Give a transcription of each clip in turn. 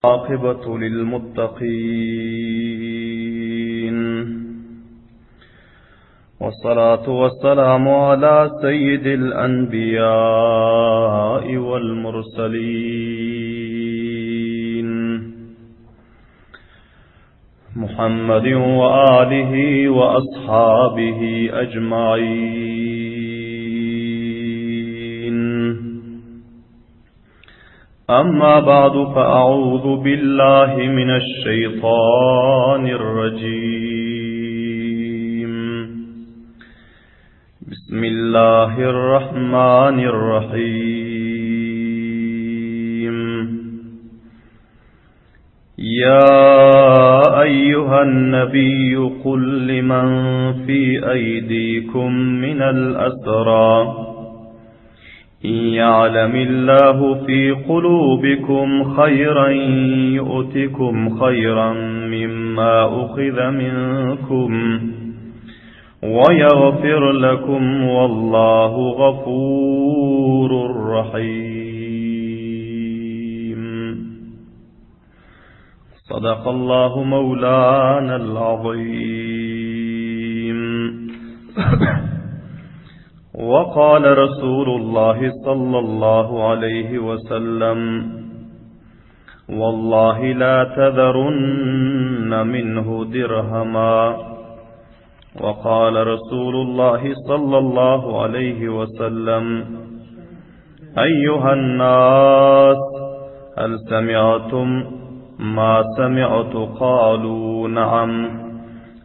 عاقبة للمتقين والصلاة والسلام على سيد الأنبياء والمرسلين محمد وآله وأصحابه أجمعين. أما بعد فأعوذ بالله من الشيطان الرجيم. بسم الله الرحمن الرحيم. يا أيها النبي قل لمن في أيديكم من الأسرى إن يعلم الله في قلوبكم خيرا يؤتكم خيرا مما أخذ منكم ويغفر لكم والله غفور رحيم. صدق الله مولانا العظيم. وقال رسول الله صلى الله عليه وسلم والله لا تذرن منه درهما. وقال رسول الله صلى الله عليه وسلم أيها الناس هل سمعتم ما سمعت؟ قالوا نعم.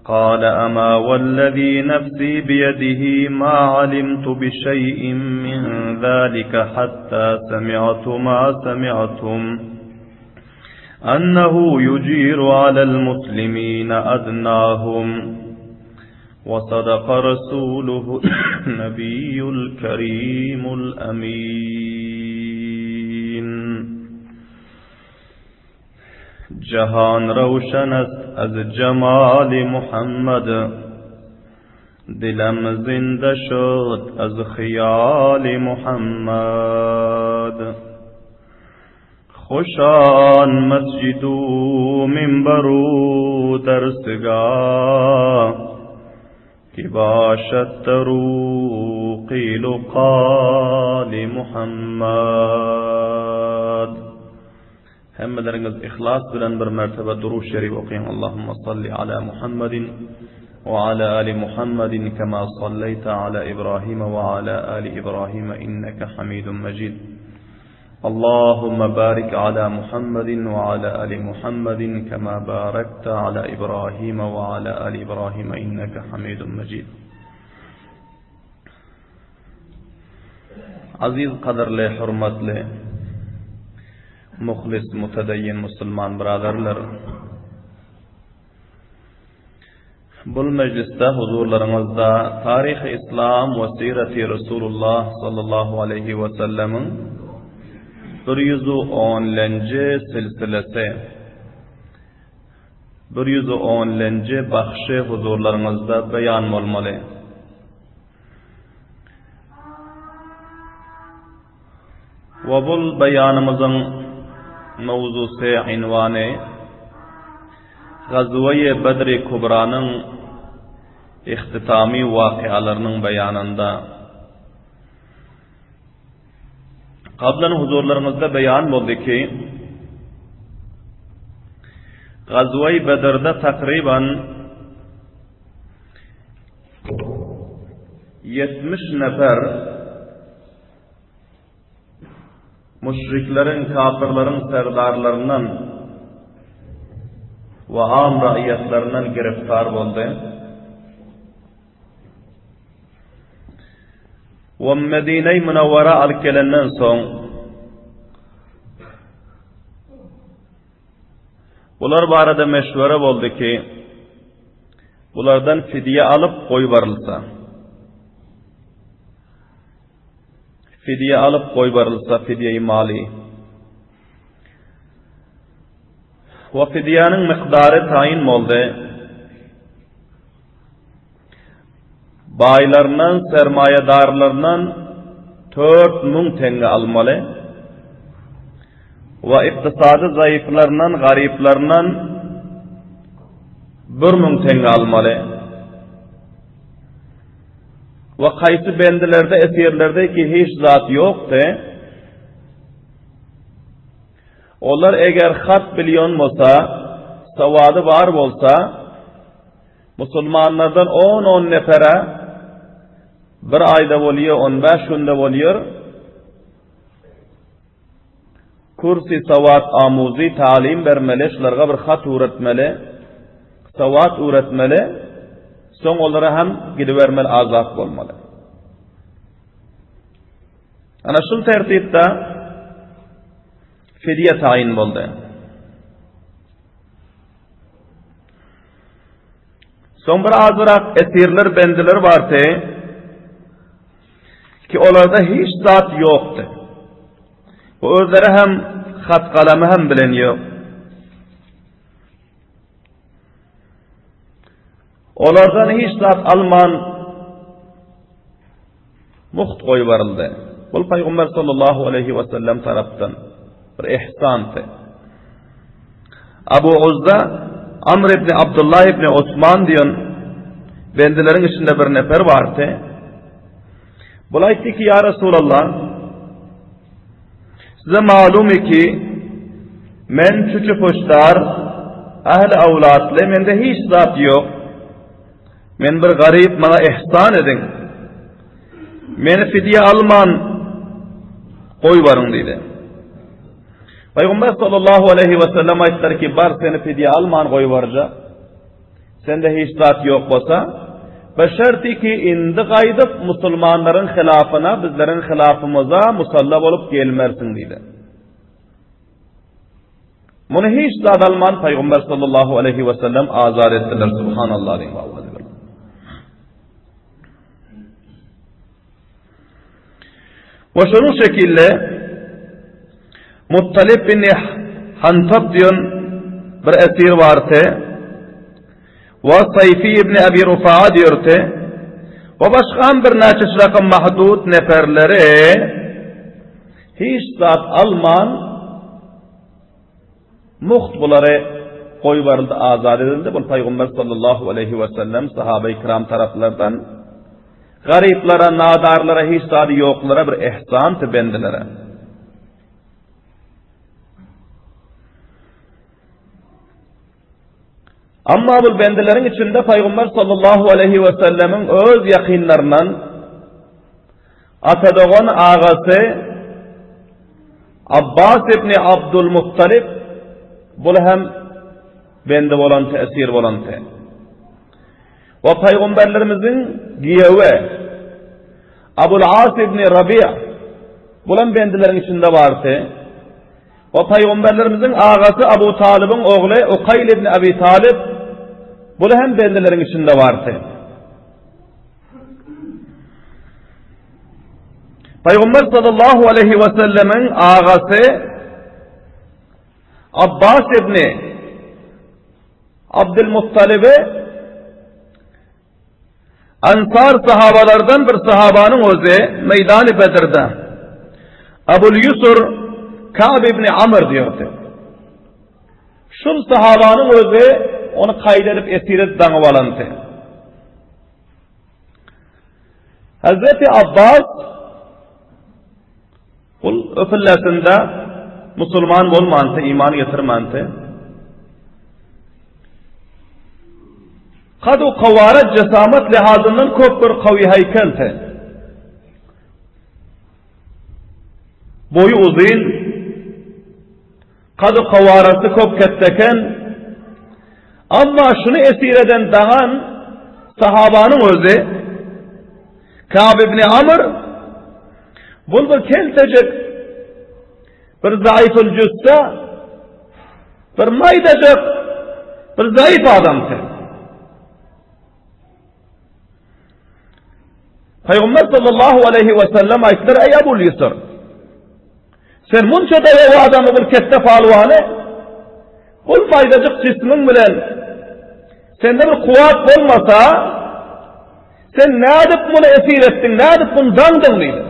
قال أما والذي نفسي بيده ما علمت بشيء من ذلك حتى سمعت ما سمعتم أنه يجير على المسلمين أدناهم. وصدق رسوله النبي الكريم الأمين. جهان روشن از جمال محمد دلم زنده شد از خیال محمد. خوشان مسجد و منبر و درسگاه که باشد درو قیل و قال محمد. همدرنگز اخلاص بلن بر مرتبه درود شریف اوقیم. اللهم صل على محمد وعلى آل محمد كما صليت على إبراهيم وعلى آل إبراهيم إنك حميد مجيد. اللهم بارك على محمد وعلى آل محمد كما باركت على إبراهيم وعلى آل إبراهيم إنك حميد مجيد. عزيز قدر له حرمت له muxlis mutadayyin musulmon birodarlar, bu majlisda huzurlaringizda tarixi islom va sirati rasululloh sallallohu alayhi va sallamning 110-chi silsilasi 110-chi baxshi huzurlaringizda bayon bo'lmoqda. Va bu bayonimizning mavzusi unvoni G'azvoyi Badr Kubraning ixtitomiy voqealarining bayonida. Qablan huzurlaringizda bayon bo'ldiki, G'azvoyi Badrda taqriban 70 nafar müşriklerin, kafirlerin serdarlarından ve am raiyetlerinden giriftar oldu. Ve Medine-i Münevvere al-kelenden son bular barada meşvere oldu ki bulardan fidye alıp koyuvarılsa, fidye alıp koyuvarılsa fidye-i mali ve fidyenin miktarı tayin oldu. Baylarından, sermayedarlarından 4.000 tenge almalı ve iktisadi zayıflarından, gariplarından 1000 tenge almalı. Ve kaysı bendelerde, esirlerde ki hiç zat yoktu. Onlar eğer hat bilyon olsa, savadı var olsa, Müslümanlardan 10 nefere bir ayda oluyor, 15 günde oluyor. Kursi savat amuzi talim vermeli, şularga bir hat öğretmeli, savat öğretmeli, son onlara hem gidivermeli, azat olmalı. Ana şul tertipte fidye tayin oldu. Son bir azırak esirler, bendiler vardı ki onlarda hiç zat yoktu. Bu özleri hem hat kalemi hem bilen yok. Onlardan hiç zat alman muht koy varıldı. Bu Peygamber sallallahu aleyhi ve sellem taraftan bir ihsantı. Abu Uzza Amr ibn Abdullah ibn Osman diyen bendilerin içinde bir nefer vardı. Bulaydı ki ya Resulallah, size malum ki men çüçü puştar, ahl avlatlı, mende hiç zat yok. Men bir garip bana ihsan edin. Meni fidye alman koy varın dedi. Peygamber sallallahu aleyhi ve sellem ayetler ki bar seni fidye alman koy varca. Sende hiç zat yok olsa, beşerti ki indi gaydıp Müslümanların hilafına, bizlerin hilafımıza musallab olup gelmersin dedi. Bunu hiç zat alman Peygamber sallallahu aleyhi ve sellem azar ettiler. Subhanallah aleyhi ve sellem. Ve şunun şekilde Muttalib bin Hantab diyen bir esir vardı. Ve Sayfi ibn Abi Rufa'a diyordu. Ve başka bir naçışlakın mahdud neferleri hiç zat alman muht buları koy varıldı, azad edildi. Bu Peygamber sallallahu aleyhi ve sellem sahabe-i kiram taraflardan gariplere, nadarlara, hiç zat yoklara bir ihsan tebendilere. Amma bu bendilerin içinde Peygamber sallallahu aleyhi ve sellemin öz yakinlerinden atadoğun ağası Abbas ibn Abdülmuttalib bu hem bendi olan tesir olan te. Ve Peygamberlerimizin giyevi Abul As ibn Rabia bu hem bendilerin içinde vardı. Ve Peygamberlerimizin ağası Abu Talib'in oğlu Ukayl ibn Abi Talib bu hem bendilerin içinde vardı. Peygamber sallallahu aleyhi ve sellemin ağası Abbas ibn Abdülmuttalib'i Ansar sahabalardan bir sahabanın özü Meydan-ı Bedir'de Abul Yusur Ka'b ibn Amr diyordu. Şul sahabanın özü onu kaydedip esiret danıvalandı. Hazreti Abbas kul öfillesinde Müslüman olmantı, iman getirmantı. Kadu kavaret cesamet lihazından kop bir kavi heykelti. Boyu uzun, kadu kavarası kop ketteken, ama şunu esir eden dağın sahabanın özü Ka'b ibn Amr bu bir keltecek bir zayıfıl cüsse bir maydacık bir zayıf adamdı. Peygamber sallallahu aleyhi ve sellem ayetler ey Ebul Yusur sen munça da o adamı bir kette falvanı kul maydacık cismin bilen sende bir kuvvet olmasa sen ne edip bunu esir ettin, ne edip bunu dandın mıydı?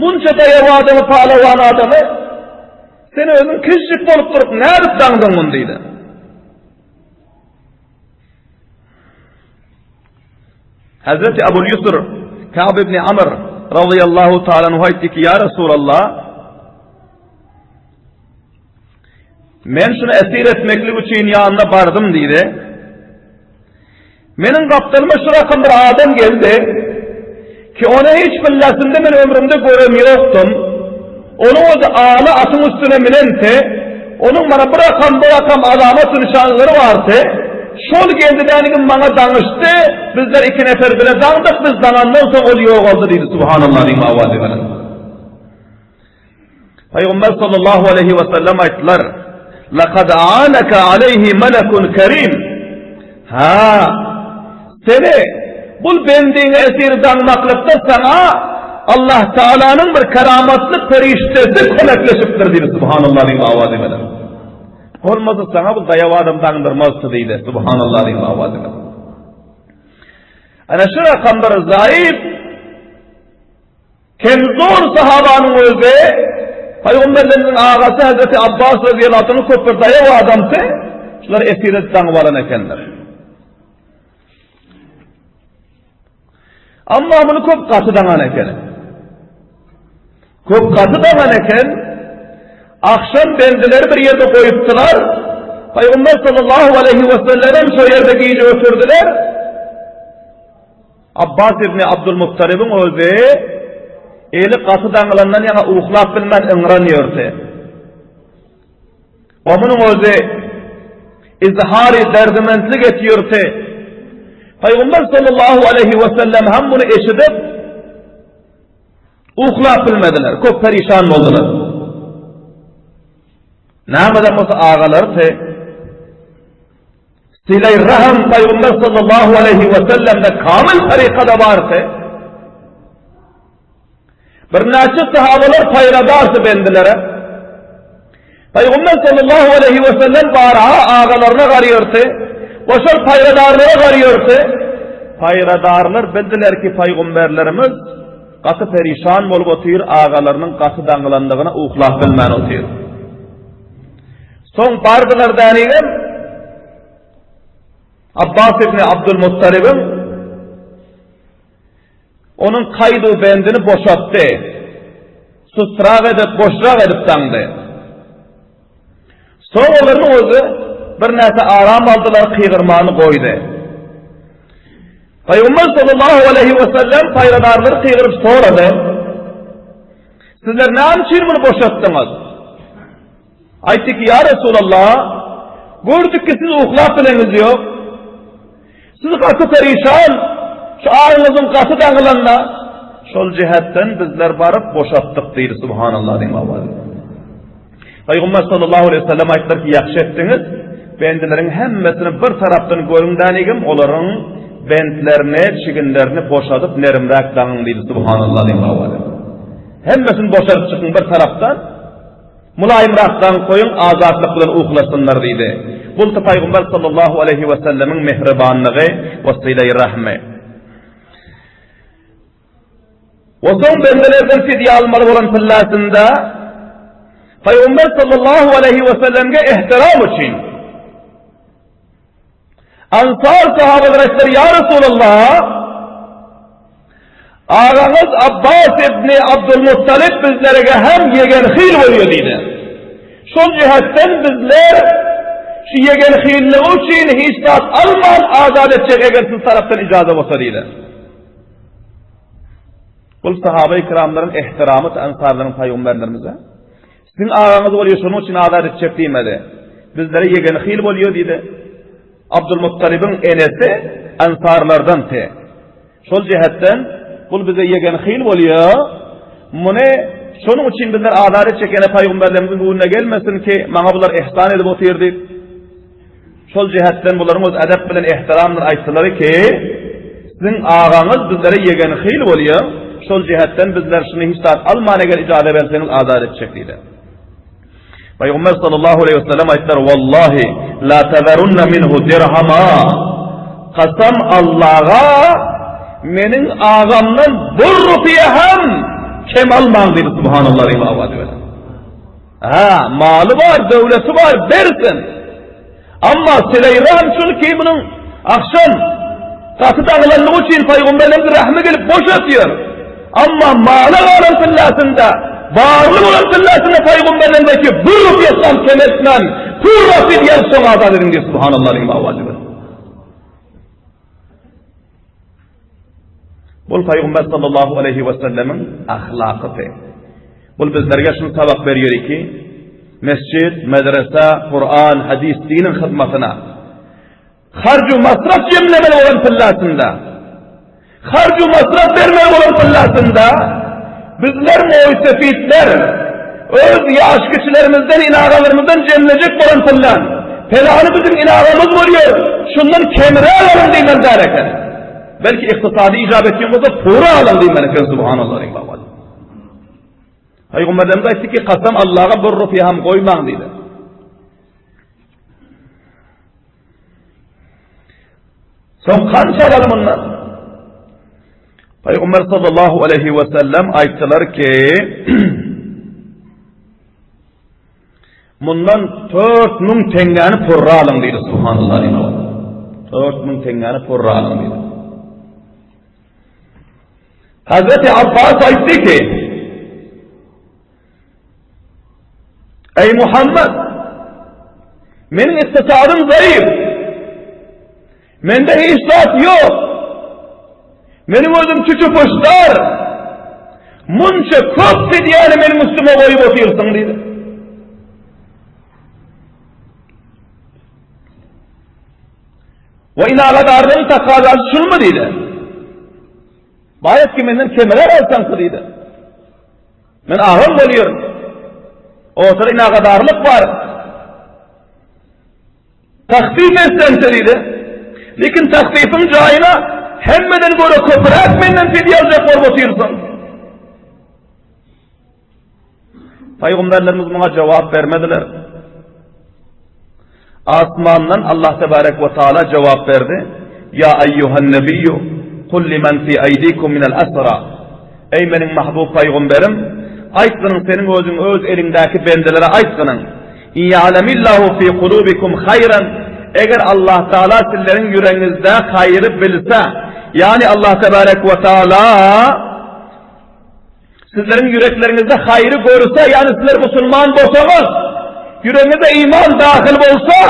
Munça dayağı adamı, palavan adamı, sen özün kişlik bolup durup nädip daňdyň mun diýdi. Hazreti Ebu Yusr Ka'b ibn Amr radıyallahu ta'ala anhu aytdy ki, ya Resulallah, men şunu esir etmeklik üçin yanına bardım diýdi. Menin kaptalıma şu rakam bir adam geldi ki ona hiç billasında men ömrümde görem yoktum. Onun o da ağlı atın üstüne minente, onun bana bir rakam alamat nişanları vardı. Şol geldi denigim bana danıştı, bizler iki nefer bile dandık, biz danandan sonra ol yok oldu dedi. Subhanallah diyeyim avazı bana. Peygamber sallallahu aleyhi ve sellem ayttılar, لَقَدْ عَانَكَ عَلَيْهِ مَلَكٌ كَرِيمٌ. Ha, seni bul bendiğine esir danmaklıkta sana Allah Teala'nın bir keramatlı periştesi konakleşiptir dedi. Subhanallah diyeyim avazı bana. Olmazsa sana bu dayağı adam dağındırmazdı deydi. Subhanallah diyeyim avazı bana. Ana şu rakamları zayıf, kenzor sahabanın özü, Peygamberlerin ağası Hazreti Abbas radıyallahu anh'ın köpür dayağı adamsı, şunlar esiret dağıvaran ekenler. Amma bunu köp katı dağınan eken. Köp katı dağınan eken, akşam bendileri bir yerde koyuptular, Peygamber sallallahu aleyhi ve sellem şu yerde iyice ötürdüler, Abbas ibn Abdülmuttalib'in özü, eli katı dağılandan yana uğlap bilmez ıngranıyordu. Onun özü, izhari derdimentlik etiyordu. Peygamber sallallahu aleyhi ve sellem hem bunu eşidip, uğlap bilmediler, çok perişan oldular. Nâmeden olsa ağalardı, Silay Rahim Peygamber sallallahu aleyhi ve sellem'de kamil tarikada vardı. Bir neçe sahabalar payradardı bendilere. Peygamber sallallahu aleyhi ve sellem baraha ağalarına garıyordu. Boşal payradarlara garıyordu. Payradarlar bildiler ki Peygamberlerimiz katı perişan bolup otuyor, ağalarının katı dağılandığına uğlap bilmen otuyor. Son bardılar deneyim, Abbas ibn Abdülmuttalib'in onun kaydı bendini boşalttı. Susrak edip, boşrak edip tanıdı. Son onların özü bir nese aram aldılar, kıygırmanı koydu. Peygamber sallallahu aleyhi ve sellem payradarları kıygırıp soradı. Sizler ne için bunu boşalttınız? Aytdı ki, ya Resulallah, gördük ki siz uhlap bileniz yok. Siz katı perişan, şu ağınızın katı dağılanla, şol cihetten bizler barıp boşalttık deydi. Subhanallah diyeyim avazı. Peygamber sallallahu aleyhi ve sellem ayttılar ki, yakşı ettiniz, bendilerin hemmesini bir taraftan göründenigim, onların bentlerini, çiginlerini boşadıp nerimrak dağın deydi. Subhanallah diyeyim avazı. Hemmesini boşadıp çıkın bir taraftan, mulayimraktan koyun, azatlık bilen uğlasınlar deydi. Bu da Peygamber sallallahu aleyhi ve sellemin mehribanlığı ve sıla-i rahmi. O son bendelerden fidye almalı olan pillasında Peygamber sallallahu aleyhi ve sellem'e ihtiram için Ansar sahabeler ettiler, ya Resulallah, ağanız Abbas ibn Abdülmuttalib bizlere hem yegen hil oluyor deydi. Şol cihetten bizler şu yegen hilliği için histat alman azad edecek eğer siz taraftan icazı olsa deydi. Bu sahabe-i kiramların ihtiramı Ansarların peygamberlerimize. Sizin ağanız oluyor, şunun için azad edecek demedi. Bizlere yegen hil oluyor deydi. Abdülmuttalib'in enesi Ansarlardan te. Şol cihetten bu bize yegen hil oluyor. Bunu şunun için bizler adalet çekene peygamberlerimizin önüne gelmesin ki bana bunlar ihsan edip oturdu. Şol cihetten bunların öz edep bilen ihtiramını ayttılar ki sizin ağanız bizlere yegen hil oluyor. Şol cihetten bizler şunu hisat almana gel icade verseniz adalet çekliydi. Peygamber sallallahu aleyhi ve sellem ayttılar, vallahi la tezerunne minhu dirhama. Kasam Allah'a menin ağamdan bir rupiye hem kem alman dedi subhanallah rivavadi ve. Ha, malı var, devleti var, versin. Ama Süleyman şunu ki bunun akşam katı dağılanlığı için Peygamberimiz rahmi gelip boşatıyor. Ama malı olan fillasında, varlık olan fillasında Peygamberimizdeki bu ruhiyattan kemetmen, kurra fidyel son azadırın diye subhanallah rivavadi ve. Bu Peygamber sallallahu aleyhi ve sellemin ahlakıtı. Bu bizlerge şunu sabak veriyor ki, mescid, medrese, Kur'an, hadis, dinin hizmetine, harcu masraf cemlemeli olan pillasında, harcu masraf vermeli olan pillasında, bizler muhsefitler, öz yaş kişilerimizden, inağalarımızdan cemlecek olan pillan, felanı bizim inağamız oluyor, şundan kemire alalım deymen derken, belki iktisadi icabet yolunda pura alalım deymen efendim, subhanallah. Peygamberimiz aytdı ki kasam Allah'a bir ruh ham koyman dedi. Son kança alalım ondan. Peygamber sallallahu aleyhi ve sellem ayttılar ki bundan 4.000 tengani purra alın dedi subhanallah. 4.000 tengani purra alın dedi. Hazreti Abbas aytdı ki ey Muhammed, benim istisadım zayıf. Mende hiç zat yok. Benim özüm küçük hoşlar. Munça köp fidyani benim üstüme koyup otuyorsun dedi. Ve inağadarlığın takazası şunu mu dedi? Bayat ki benden kemeler alsan dedi. Ben ahım oluyorum. Ortada inağadarlık var. Takdif etsen dedi. Lekin takdifin cayına hemmeden göre köpürak menden fidye alacak var batıyorsun. Peygamberlerimiz buna cevap vermediler. Asmandan Allah tebarek ve teala cevap verdi. Ya eyyuhan nebiyyü kul limen fi eydikum minel asra. Ey benim mahbub peygamberim, aytqının senin özün öz elindeki bendelere aytqının. İyâlemillahu fi kulubikum hayran. Eğer Allah Teala sizlerin yüreğinizde hayrı bilse, yani Allah Tebarek ve Teala sizlerin yüreklerinizde hayrı görürse, yani sizler Müslüman olsanız, yüreğinize iman dahil olsa,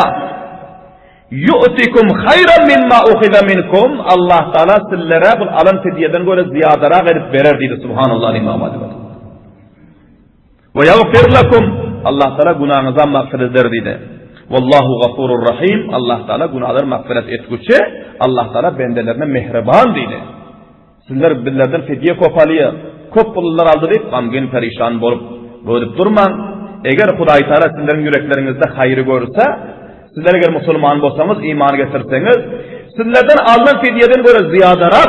yu'tikum hayran mimma ukhidha minkum. Allah Teala sizlere bu alan fidyeden göre ziyadara verip verer dedi subhanallah İmam Ali. Ve yagfir lakum. Allah Teala günahınıza mağfiret eder dedi. Vallahu gafurur rahim. Allah Teala günahları mağfiret etgüçe, Allah Teala bendelerine mehriban dedi. Sizler billerden fidye kopalıya, kop pullar aldı deyip gamgin perişan bolup bölüp durman. Eğer Hudaý Teala sizlerin yüreklerinizde hayrı görürse, sizler eğer Müslüman olsanız, iman getirseniz, sizlerden alınan fidyeden göre ziyadarak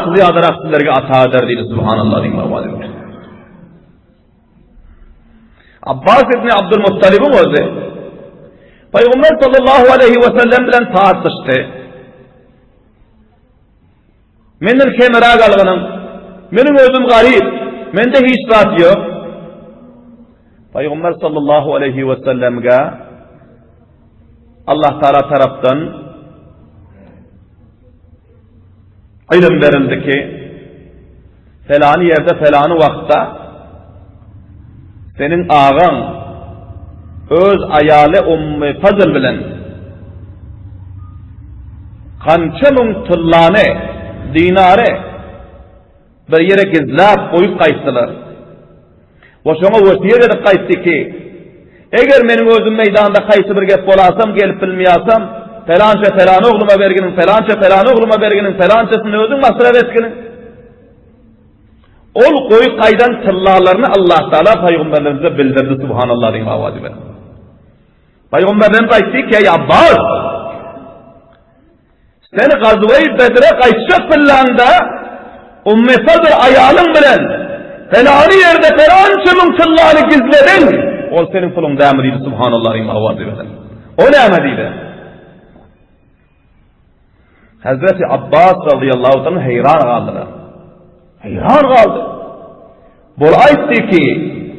sizlerge ata eder dedi subhanallah. Abbas ibn Abdülmuttalib'in özü Peygamber sallallahu aleyhi ve sellem bilen tartıştı. Menden kemera galgınım, benim özüm garip, mende hiç zat yok. Peygamber sallallahu aleyhi ve sellem'e Allah Teala taraftan ilim verildi ki felanı yerde felanı vakta senin ağan öz ayale Fazıl bilen kança mın tıllane dinare bir yere gizlap koyup kayıttılar. Ve şuna vesiye edip kayıttı ki eğer benim özüm meydanda kayıtı bir gep bolasam gelip bilmeyasam felanca felanı oğluma verginin felançasını özüm masraf etkinin. Ol koyu kaydan tıllalarını Allah Teala Peygamberlerimize bildirdi subhanallah diyeyim avadi ben. Peygamberlerimiz aytti ki ey Abbas, sen Gazve-i Bedir'e kayıtacak fillanda Ümmü Fazıl ayalın bilen felanı yerde felançının tıllarını gizledin. O senin kulun demediydi subhanallah diyeyim avadi ben. O demediydi. Hazreti Abbas radıyallahu anh heyran kaldılar. Heyran kaldı. Bol aytdı ki,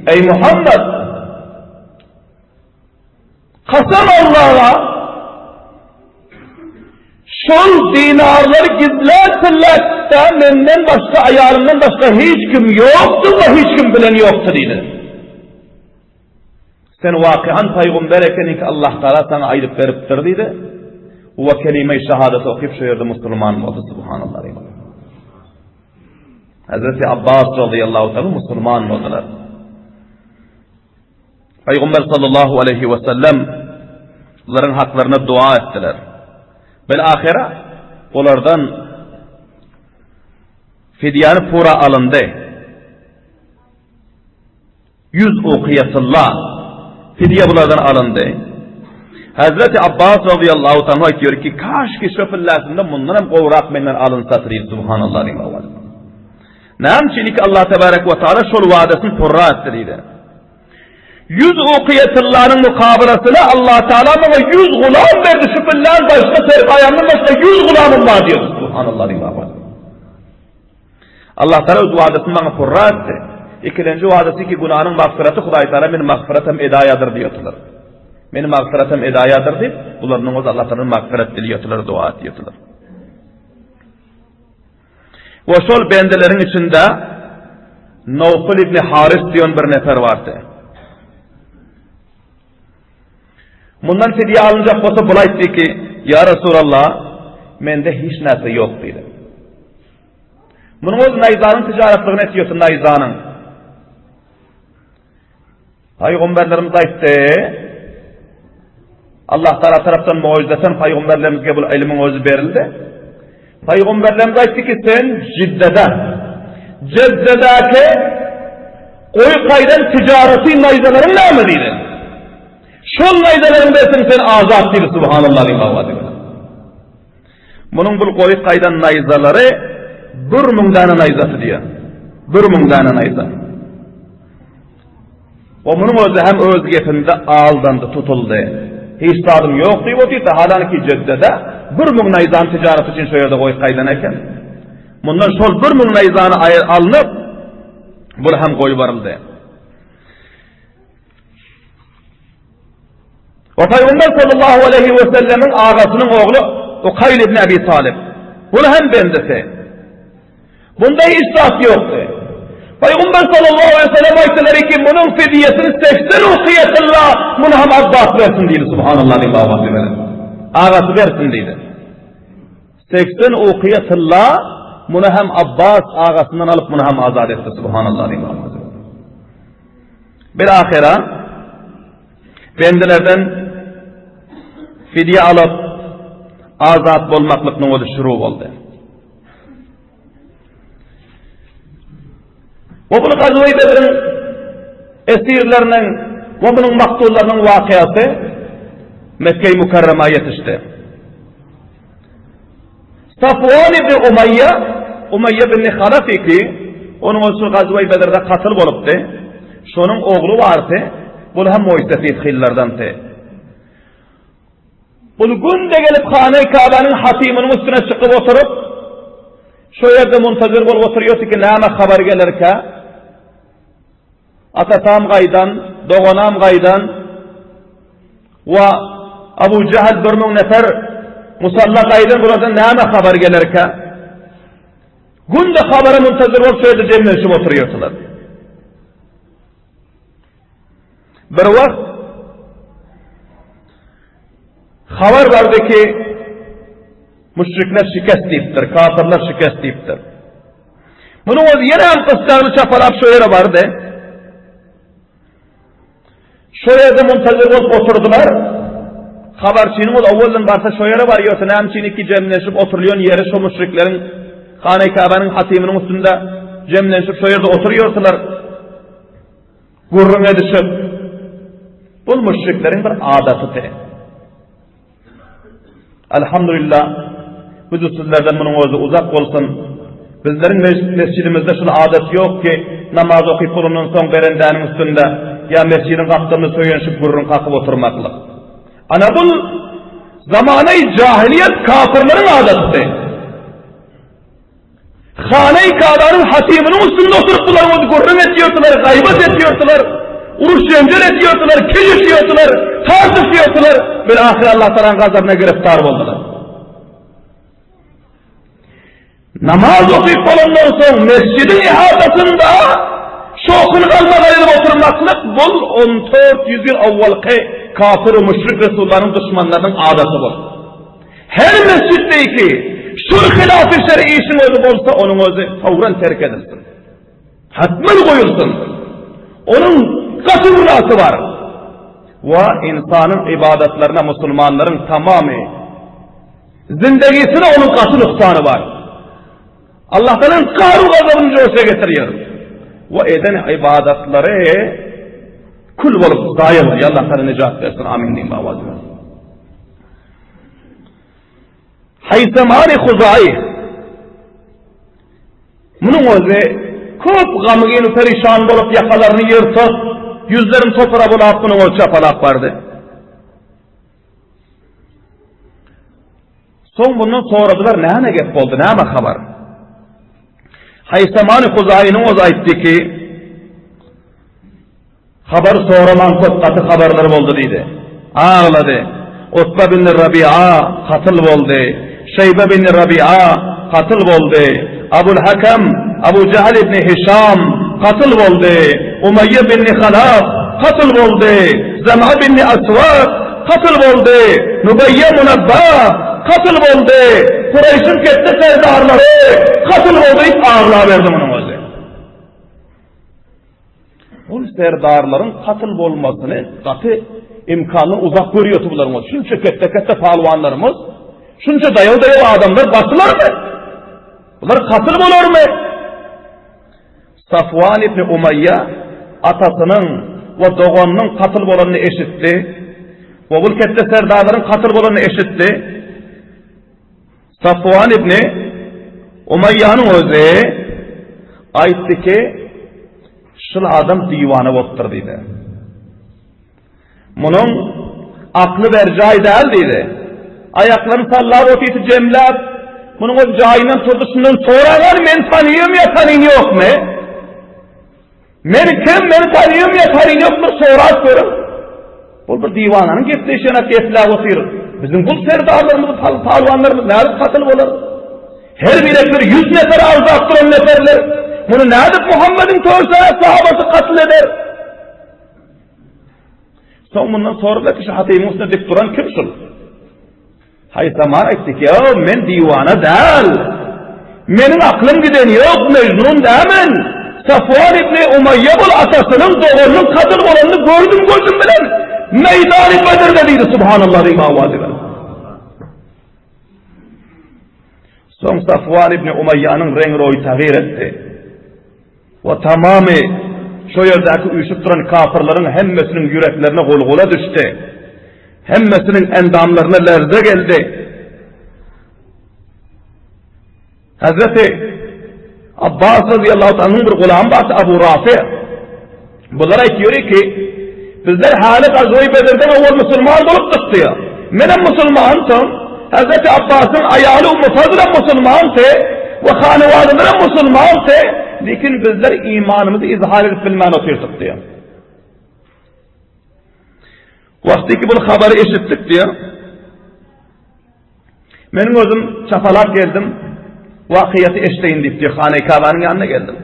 ey Muhammed, kasam Allah'a, şol dinarları gizletirlerse menden başka, ayarımdan başka hiç kim yoktur ve hiç kim bilen yoktur dedi. Sen vakian peygamber ekenin ki Allah Teala sana ayırıp veriptir dedi. Ve kelime-i şehadet okuyup şu yerde Müslüman oldu. Subhanallah. Hazreti Abbas radıyallahu ta'ala Müslüman oldular. Peygamber sallallahu aleyhi ve sellem onların haklarına dua ettiler. Belahire onlardan fidyanı pura alındı. 100 okuyatullah fidye bunlardan alındı. Hazreti Abbas radıyallahu ta'ala diyor ki kaş ki şöpüllerinde bundan hem kovrak menden alınsa tırıyım. Subhanallah. Namçilik Allah tebarek ve teala şol vaadesini purra ettiriydi. 100 okuyatulların mukabelasına Allah Teala bana 100 gulam verdi. Şüphelerin başka terk ayağının başka 100 gulamım var diyor. Subhanallah. Allah Teala o vaadesini bana purra etti. İkinci vaadesi ki günahının mağfiratı Huday Teala benim mağfiratem edayadır diyorlar. Benim mağfiratem edayadır deyip bunların o Allah Teala'nın mağfiret diliyorlar, dua ediyorlar. O şol bendelerin içinde Nawfal ibn Haris diyen bir nefer vardı. Bundan fidye alınacak olsa bulaydı ki ya Resulallah mende hiç neyse yok dedi. Bunun o nayzanın ticaretliğini etiyorsun nayzanın. Peygamberlerimiz aytti. Allah Teala taraftan mucizeten peygamberlerimizge bu ilmin özü verildi. Peygamberlerimiz aytti ki sen Cidde'deki koyu kaydan ticareti nayzaların ne mi dedi? Şol nayzaların desin sen azat dedi. Subhanallah. Bunun bu koyu kaydan nayzaları 1000 tane nayzası diyor. 1000 tane nayza. O bunun özü hem öz gepinde aldandı, tutuldu. Hiç tadım yok diyor. O değil de halanki Cidde'de 1000 nayzan ticaret için şöyle koyu kaydan eken. Bundan şol 1000 nayzanı alınıp bunu hem koyu varıldı. O Peygamber sallallahu aleyhi ve sellemin ağasının oğlu Ukayl ibn Abi Talib. Bunu hem bendesi. Bunda hiç saat yoktu. Peygamber sallallahu aleyhi ve sellem ayetleri ki bunun fidyesini 80 ukiyatullah bunu hem Abbas versin deydi. Subhanallah. Ağası versin deydi. 80 ukiyatullah bunu hem Abbas ağasından alıp bunu hem azad etti. Subhanallah. Bir ahira bendilerden fidye alıp azad bolmaklıkның o da şuru oldu. O bunu Gazve-i Bedir'in esirlerinin ve bunun maktullarının vakiyası Mekke-i Mukarrema'ya yetişti. Safvan ibn Umayya bin Halafi ki onun olsun Gazve-i Bedir'de katıl boluptu. Şunun oğlu vardı. Bu hem mucizefi idhillerdendi. Bu günde gelip Hane-i Kabe'nin hatiminin üstüne çıkıp oturup şu yerde muntazir bol oturuyordu ki neyme haber gelirke Atatam gaydan, Doğanam gaydan ve Abu Cehal 1000 nefer musalla gaydan buradan neyme haber gelirke günde habere muntazir bol şu yerde cemleşip oturuyordular. Bir vakt haber vardı ki müşrikler şikast deyiptir, kafirler şikast deyiptir. Bunun o yine hem kıstağını çapalap şu yere vardı. Şu yerde muntazir olup oturdular. Haberçinin o da avvalden varsa şu yere varıyorsa nemçin iki cemleşip oturuyor yeri şu müşriklerin Hane-i Kabe'nin hatiminin üstünde cemleşip şu yerde oturuyorsalar. Gurrun edişip bu müşriklerin bir adatıdır. Elhamdülillah biz sizlerden bunun özü uzak olsun. Bizlerin mescidimizde şunu adet yok ki namaz okuyup kulunun son berendenin üstünde ya mescidin kaptığını söylenişip gururun kalkıp oturmaklık. Ana bu zamanı cahiliyet kafirlerin adetti. Hane-i Kâba'nın hatiminin üstünde oturup bunlar gurrun ediyordular, gaybat ediyordular, uruş cencer ediyordular, keyifliyordular, tartışıyordular. Bir ahir Allah Teala'nın gazabına giriftar oldular. Namaz okuyup olandan sonra mescidin ihadasında şokun kalmalarıyla oturmaklık bul 1400 yıl avvalki kafir-i müşrik Resulların düşmanlarının adası var. Her mescitteki şu hilaf-ı şer'i işin özü olsa onun özü favran terk edilsin. Hatmen koyulsun. Onun katı münası var. Ve insanın ibadetlerine Müslümanların tamamı zindegisine onun katı nüksanı var. Allah'tan karu gazabını coşa getiriyor. Ve eden ibadetleri kul olup zayıf oluyor. Allah'tan necat versin. Amin diyeyim babacığım. Haysemani Huzai bunun özü köp gamıgın perişan bolup yakalarını yırtıp yüzlerin topara bulup bunun o çapalak vardı. Son bundan soradılar ne gep oldu, ne haber? Haysemani Huzai'nin o aytti ki haber soraman çok katı haberler oldu dedi. Ağladı. Utba bin Rabi'a katıl oldu. Şeybe bin Rabi'a katıl oldu. Abul Hakam, Abu Cehal ibn Hişam katıl oldu. Umayye bin Halaf katıl oldu. Zem'a bin Aswad katıl oldu. Nubeyye Munabba katıl oldu. Kureyş'in kette serdarları katıl oldu. Hiç ağırlığa verdim onun özü. Bu serdarların katıl olmasını katı imkanını uzak görüyordu bunların. Şunca kette palvanlarımız, şunca dayav adamlar basılar mı? Bunlar katıl olur mu? Safvan ibn Umayya atasının ve doğanının katıl olanını eşitti. Ve bu kette serdarların katıl olanını eşitti. Safvan ibn Umayya'nın özü aytti ki şu adam divanı boptur dedi. Bunun aklı vercai değil dedi. Ayaklarını sallar otiyeti cemlap bunun o cayından turduşundan soralar men tanıyım ya tanıyım yok mu? Men kim men tanıyım ya tanıyım yok mu sorar sorun. Bu bir divananın gepleşene kefla otuyur. Bizim bu serdarlarımız, palvanlarımız nerede katıl olur? Her bir 100 nefer ağzı aktıran neferler. Bunu nerede Muhammed'in torsa sahabası katıl eder? Son bundan sonra da kişi Hatay Musa'da dik duran kimsin? Haysamar etti ki ya men divana değil. Menin aklım giden yok, mecnun değilim. Safvan ibn Umayye bul atasının doğrunun kadın olanını gördüm gözüm bilen. Meydan-ı Bedir'de dedi subhanallah deyim avazı. Son Safvan ibn Umayya'nın rengi oyu tağir etti. Ve tamamı şu yerdeki uyuşup duran kafirlerin hemmesinin yüreklerine golgola düştü. Hemmesinin endamlarına lerze geldi. Hazreti Abbas radıyallahu anh'ın bir gulam vardı Abu Rafi. Bunlara diyor ki bizler Halik Azrail Bedir'den evvel Müslüman olup çıktı ya. Benim Müslümansın. Hazreti Abbas'ın ayalı Ümmü Fazıl'a Müslümansı ve hanevadılara Müslümansı. Lakin bizler imanımızı izhar edip bilmeni oturttuk diyor. Vaktiki bu haberi eşittik diyor. Benim özüm çapalak geldim. Vakiyeti eşleyin deyip diyor. Hane-i Kâba'nın yanına geldim.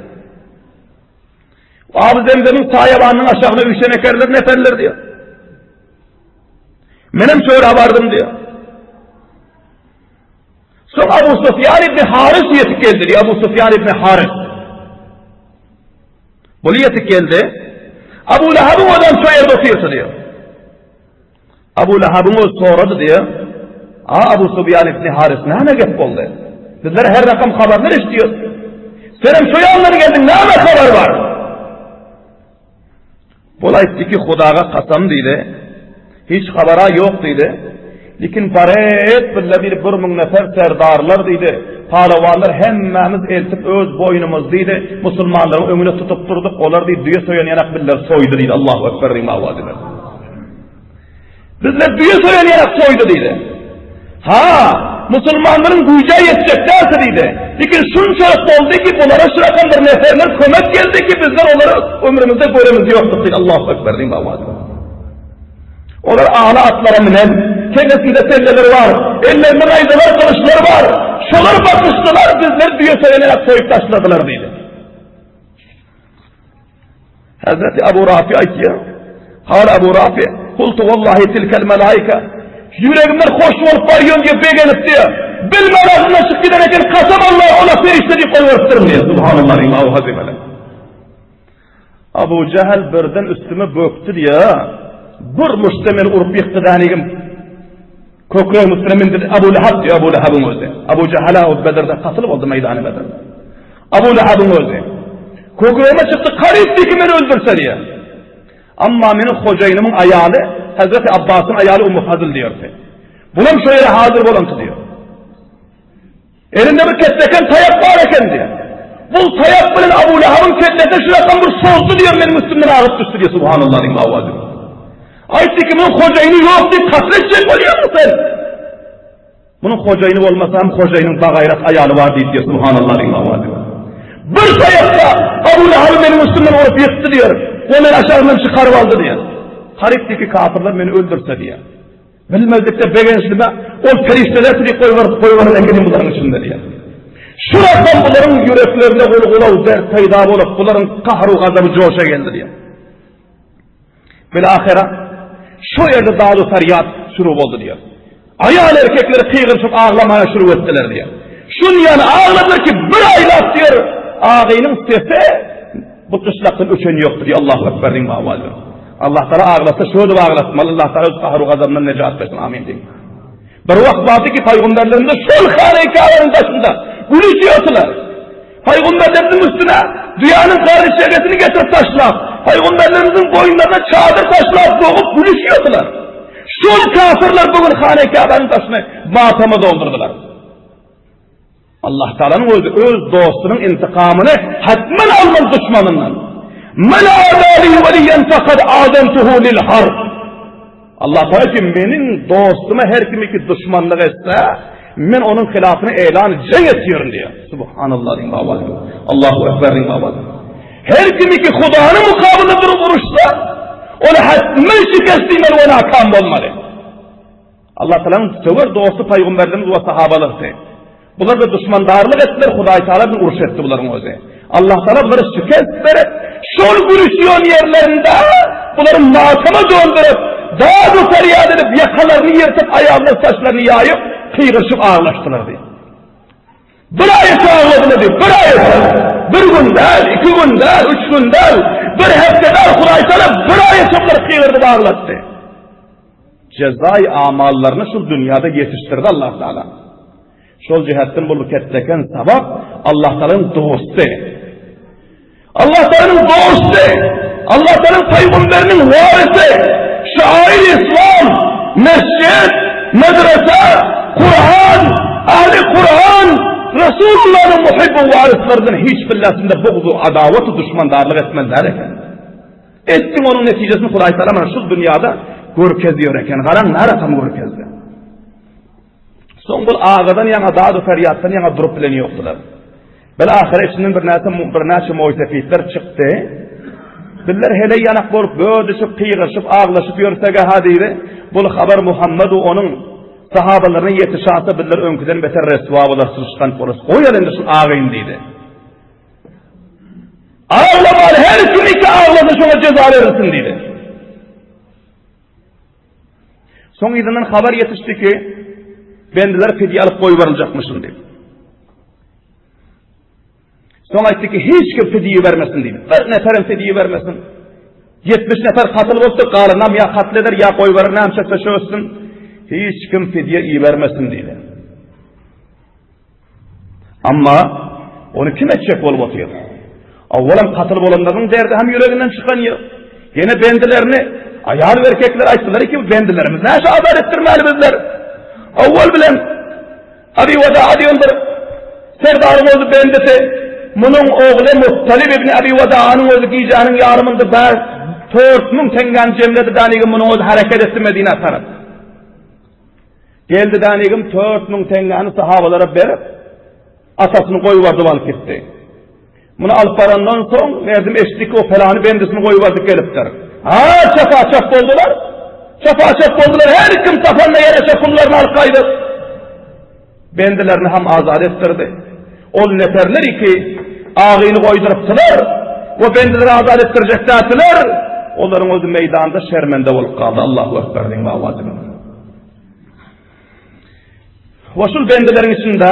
Abi Zemzem'in sayabanının aşağıda üşen ekerler neferler diyor. Benim şöyle vardım diyor. Sonra Abu Sufyan ibn Haris yetik geldi diyor. Abu Sufyan ibn Haris. Bu yetik geldi. Abu Lahab'ın odan şu yerde otuyorsa diyor. Abu Lahab'ın o soradı diyor. Abu Sufyan ibn Haris ne gep oldu? Bizler her rakam haberler istiyor. Senin şu yanları geldin ne haber var? Bolaydı ki Hudaga kasam dedi. Hiç habera yok dedi. Lakin paret bir mün nefer serdarlar dedi. Palavanlar hemmemiz eltip öz boynumuz dedi. Müslümanların önüne tutup durduk. Onlar dedi düğe soyan yanak biller soydu dedi. Allahu Ekber rima avadiler. Bizler düğe soyan yanak soydu dedi. Ha Müslümanların güce yetecek derse deydi. Lakin şunçalık oldu ki bunlara şu rakamlar neferler kömek geldi ki bizler onları ömrümüzde göremiz yoktuk deydi. Allahu Ekber diyeyim babacığım. Onlar ağla atlara minen, kendisinde selleleri var, ellerinde raydalar, kılıçları var. Şolar bakıştılar, bizler diyor söyleyene koyup taşladılar deydi. Hazreti Ebu Rafi aytiyor. Hala Ebu Rafi, kultu vallahi tilkel melaike. Yüreğimden hoş olup varıyorum diye beğenip diyor. Bilmeden çık giderken kasam Allah ona ferişleri koyuyorsun diye. Subhanallah, İllahu Hazimele. Abu Cehel birden üstüme böktü diye. Bir müştemel urup yıktı danigim. Kökreği Müslümindir. Abu Lehab diyor, Abu Lehab'ın özü. Abu Cehal'a o Bedir'de katılıp oldu meydanı Bedir'de. Abu Lehab'ın özü. Kökreğime çıktı, karıyıp ki beni öldürse diye. Amma benim hocayınımın ayalı, Hazreti Abbas'ın ayalı Ummu Fazıl diyordu. Buna mı şöyle hazır bulantı diyor. Elinde bir ketleken tayak var eken diyor. Bu tayak bilin Abu Lehab'ın ketlese şuradan bir sozdu diyor, benim üstümden ağıp düştü diyor. Subhanallah, İllahu Azim. Aytti ki bunun hocayını yok diye katledecek oluyor mu sen? Bunun hocayını olmasa hem hocayının bagayrat ayalı var diyor. Subhanallah, İllahu Azim. Bir sayakta Abu Lehab'ın benim üstümden olup yıktı diyor. O beni aşağıdan çıkarıp aldı diye. Haripteki kafirler beni öldürse diye. Bilmezlikte beğençlime o perişteler sürü koyvarın engelin bunların içinde diye. Şuradan bunların yüreklerine gulgulav dert peyda olup bunların kahru gazabı coşa geldi diye. Bilahira şu yerde dağlı feryat şurup oldu diye. Ayağın erkekleri kıygırışıp ağlamaya şurup ettiler diye. Şun yani ağladılar ki bir aylat diyor. Ağayının sesi bu kışlaktan öçen yoktur diye. Allahu Ekber diyeyim ağabeyim. Allah Teala ağlasa şöyle ağlatmalı. Allah Teala öz kahru gazabından necat versin. Amin diyeyim. Bir vakit vardı ki peygamberlerinde şol hane-i kâvenin taşında gülüşüyordular. Peygamberlerimizin üstüne dünyanın karı çevresini getirip taşlar. Peygamberlerimizin boyunlarına çadır taşlar doğup gülüşüyordular. Şol kafirler bugün hane-i kâvenin taşını matama doldurdular. Allah Teala'nın öz dostunun intikamını hatmen almaz düşmanından. Men âdâli veliyen fekad âzentuhu lil harb. Allah Teala ki benim dostuma her kim ki düşmanlık etse men onun hilafını elan ediyorum diyor. Subhanallah diyeyim babacığım. Allahu Ekber diyeyim babacığım. Her kim ki Kuda'nın mukabını durup vuruşsa onu hatmen şikestliğine ve nakam olmalı. Allah Teala'nın tövür dostu peygamberlerimiz ve sahabalıktı. Bunlar da düşmandarlık ettiler, Huday Teala bir uruş etti bunların özü. Allah Teala bunları şikayet verip, şol gülüşüyon yerlerinde bunların matama döndürüp, daha bu feryat edip, yakalarını yırtıp, ayağını saçlarını yayıp, kıygırışıp ağırlaştılar diye. Bir ayet ağırladılar diye, bir ayet. Bir gün değil, 2 gün değil, 3 gün değil, bir hafta değil, Huday Teala bir ayet onları kıygırdı ağırlaştı. Cezai amallarını şu dünyada yetiştirdi Allah Teala. Şol cihettin bulu ketteken sabab Allah Teala'nın dostu. Allah Teala'nın dostu. Allah Teala'nın peygamberinin varisi. Şair İslam, mescid, medrese, Kur'an, ahli Kur'an, Resulullah'ın muhibbu varislerinin hiçbirlerinde buğdu, adavatı, düşmandarlık etmezler eken. Ettim onun neticesini Kuday Teala şu dünyada görkeziyor eken. Garan ne rakam görkezdi? Son bu ağadan yana dağdı feryattan yana durup bileni yoktular. Bel ahire içinden bir neçe muysefitler çıktı. Biller hele yanak bolup bödüşüp, kıygışıp, ağlaşıp yörsege hadiri. Bu haber Muhammed onun sahabalarının yetişatı biller önküden beter resva olar sırışkan korusu. O yerinde şu ağayın deydi. Ağlamalı her kim iki ağladı şuna ceza verirsin deydi. Son izinden haber yetişti ki bendiler fidye alıp koyu varılacakmışın deydi. Son aytti ki hiç kim fidyeyi vermesin deydi. Bir neferin fidyeyi vermesin. 70 nefer katıl olsa qalanam ya katleder ya koyu verir ne amçaksa şu olsun. Hiç kim fidyeyi vermesin deydi. Ama onu kim edecek olup otuyor? Avvalan katılıp olanların derdi hem yüreğinden çıkan yok. Yine bendilerini ayağlı erkekler açtılar ki bendilerimiz ne aşağı adalettirmeli bizler. Avval bilen Abi Vada'a diyorlar. Serdarım oldu bendisi. Bunun oğlu Muttalib ibn Abi Vada'nın özü giyeceğinin yarımında 4.000 tengan cemledi danigin bunun özü hareket etti Medine taraf. Geldi danigim 4000 tengani sahabalara berip atasını koyuvardı alıp gitti. Bunu alıp barandan soň merdim eşlik o pelany bendisini koyuvardı gelipdir. Ha çapa boldular. Çapa boldular. Her kim tapanna yere çapullarını alıp kaydı. Bendilerini hem azad ettirdi. Ol neferler ki ağını koyduruptılar. O bendileri azad ettireceklerdiler. Onların özü meydanda şermende olup kaldı. Allahu Ekber deyin avazını. Vasul bendilerin içinde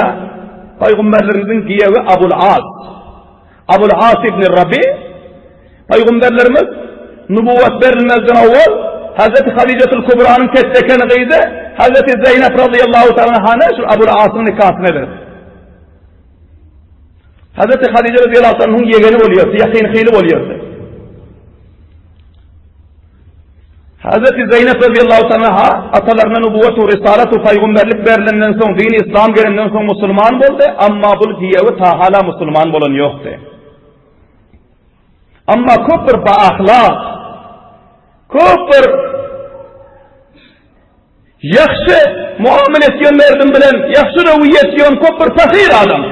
Peygamberlerimizin giyevi Abul As ibn Rabi, Peygamberlerimiz nübüvvet verilmezden evvel Hazreti Hadice'tul Kubra'nın kettekeni giydi, Hazreti Zeynep radıyallahu ta'ala anha şu Abul As'ın nikahını verir. Hazreti Hadice radıyallahu ta'ala'nın yegeni oluyordu, yakin hili oluyordu. Hazreti Zeynep radıyallahu ta'ala atalarına nübüvvet ve risalatu peygamberlik verilenden sonra dini İslam gelenden sonra Müslüman oldu ama bu giyevi ta hala Müslüman bolan yoktu. Ama köpür ba ahlak, köpür yaxşı muamele etkenlerden bilen, yaxşı rüviyet etken köpür fakir adam.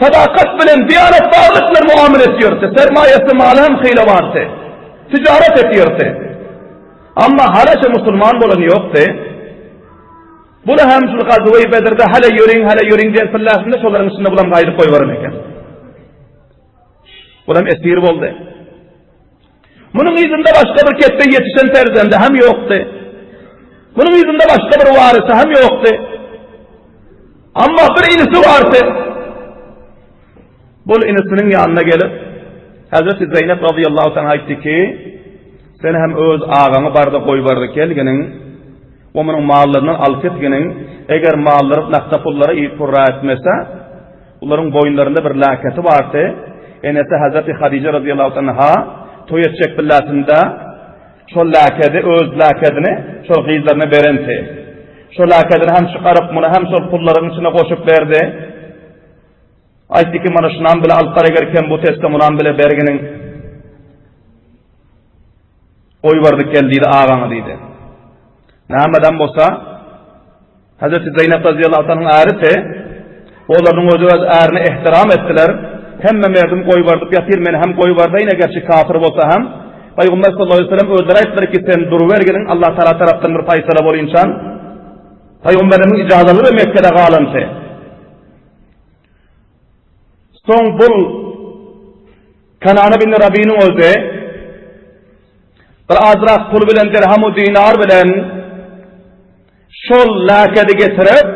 Sadakat bilen, diyanet bağlıklar muamele ediyordu. Sermayesi malı hem hile vardı. Ticaret ediyordu. Ama haraca Müslüman bolan yoktu. Bunu hem şu Gazve-i Bedir'de hele yürüyün diyen fillasında şoların içinde bulam gayrı koyvarım eken. Bulam esir oldu. Bunun izinde başka bir kette yetişen terzende hem yoktu. Bunun izinde başka bir varisi hem yoktu. Ama bir inisi vardı. Bu inisinin yanına gelip Hazreti Zeynep radıyallahu ta'ala aytti ki sen hem öz ağanı barda koy barda kelgenin onun mallarından alıp etgenin eğer malları nakta pullara iyi purra etmese onların boyunlarında bir laketi vardı. Enese Hazreti Hadice radıyallahu ta'ala toy etcek billasında şol laketi öz lakedini şol gizlerine berenti. Şol lakedini hem çıkarıp bunu hem şol pulların içine koşup verdi. Aytti ki mana şunan bile alıp egerken bu teste munan bile berginin oy vardık geldiydi ağanı deydi. Namadan bolsa Hazreti Zeynep radıyallahu ta'nın ärisi onların özü ärini ihtiram ettiler. Hemme merdim koy vardıp yatir men hem koy vardayın egerçi kafir bolsa hem Peygamber sallallahu aleyhi ve sellem özleri ayttılar ki sen duruverginin Allah Teala taraftan bir faysala bol insan. Peygamberimiz icazalı ve Mekke'de galantı. Son bul Kanana bin Rabi'nin özü bir azrak pul bilen dirhamu dinar bilen şol lakedi getirip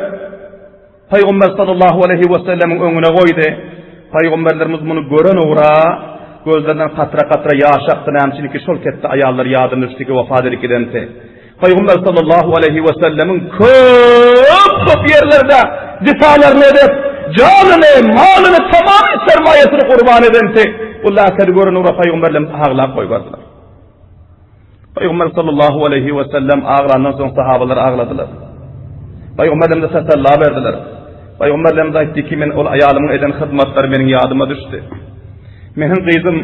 Peygamber sallallahu aleyhi ve sellemin önüne koydu. Peygamberlerimiz bunu gören uğra gözlerinden katra yaş aktı namçılık ki şol kette ayallar yadın üstüki vefat edikidenti. Peygamber sallallahu aleyhi ve sellemin köp yerlerde difalarını edip canını, malını, tamamı sermayesini kurban edenti. Bu lakedi gören uğra Peygamberlerimiz ağlar koyvardılar. Peygamber sallallahu aleyhi ve sellem ağlandan sonra sahabalar ağladılar. Peygamberlerimize teselli verdiler. Peygamberlerimiz aytti ki men ol ayalımın eden hizmetleri benim yadıma düştü. Menin kızım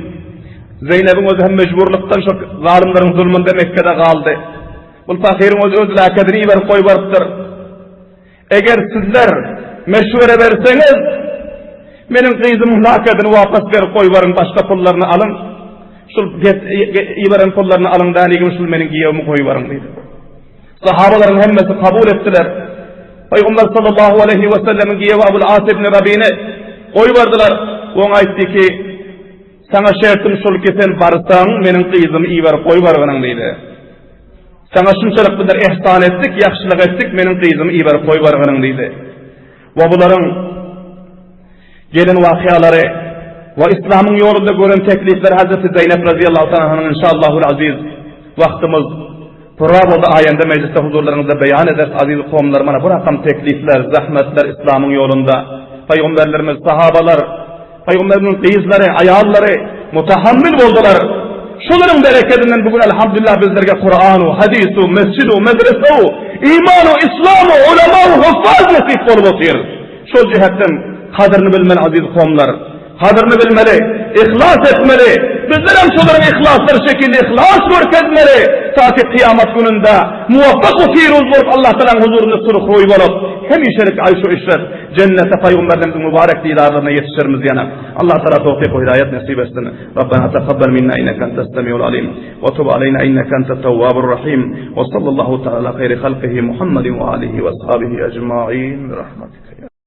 Zeynep'in özü hem mecburluktan şu zalimlerin zulmünde Mekke'de kaldı. Bu fakirin öz lakedini iber koy varıptır. Eğer sizler meşvere verseniz menin kızımın lakedini vapas ver koy varın başka pullarını alın. Şul iberen pullarını alın danigim şul menin giyevimi koy varın dedi. Sahabaların hemmesi kabul ettiler. Peygamber sallallahu aleyhi ve sellemin giyevi Abul As ibn Rabi'ne koy vardılar. Ona aytti ki sana şertim şul ki sen barsan menin kızımı iber koy varın dedi. Sana şunçalık kadar ihsan ettik, yaxşılık ettik, menin kızımı iber koy varın dedi. Ve bunların gelin vakiyaları ve İslam'ın yolunda gören teklifler Hazreti Zeynep radıyallahu anh'ın inşallahul aziz vaktimiz program oldu ayında mecliste huzurlarınızda beyan eder aziz kavimler bana bu rakam teklifler, zahmetler İslam'ın yolunda Peygamberlerimiz, sahabalar, Peygamberlerin kızları, ayalları mutahammil oldular. Şunların bereketinden bugün elhamdülillah bizlerge Kur'an'u, hadisu, mescidu, medresu, imanu, İslam'u, ulema'u, huffaz nasip olup otuyor. Şu cihetten kadrini bilmeli aziz kavimler. Kadrini bilmeli. ihlas etmeli. Bizler hem şoların ihlaslar şekilde ihlas görkezmeli. Ta ki kıyamet gününde muvaffak ve firuz olup Allah Teala'nın huzurunda sürüp koyup olup hemişelik ayşo işret cennete peygamberlerimizin mübarek didarlarına yetişirimiz yana. Allah Teala tevfik ve hidayet nasip etsin. Rabbena taqabbal minna innaka entas semiul alim ve tub aleyna innaka entat tevvabur rahim ve sallallahu teala hayri halqihi Muhammedin ve alihi ve ashabihi ecmaîn bi rahmetika.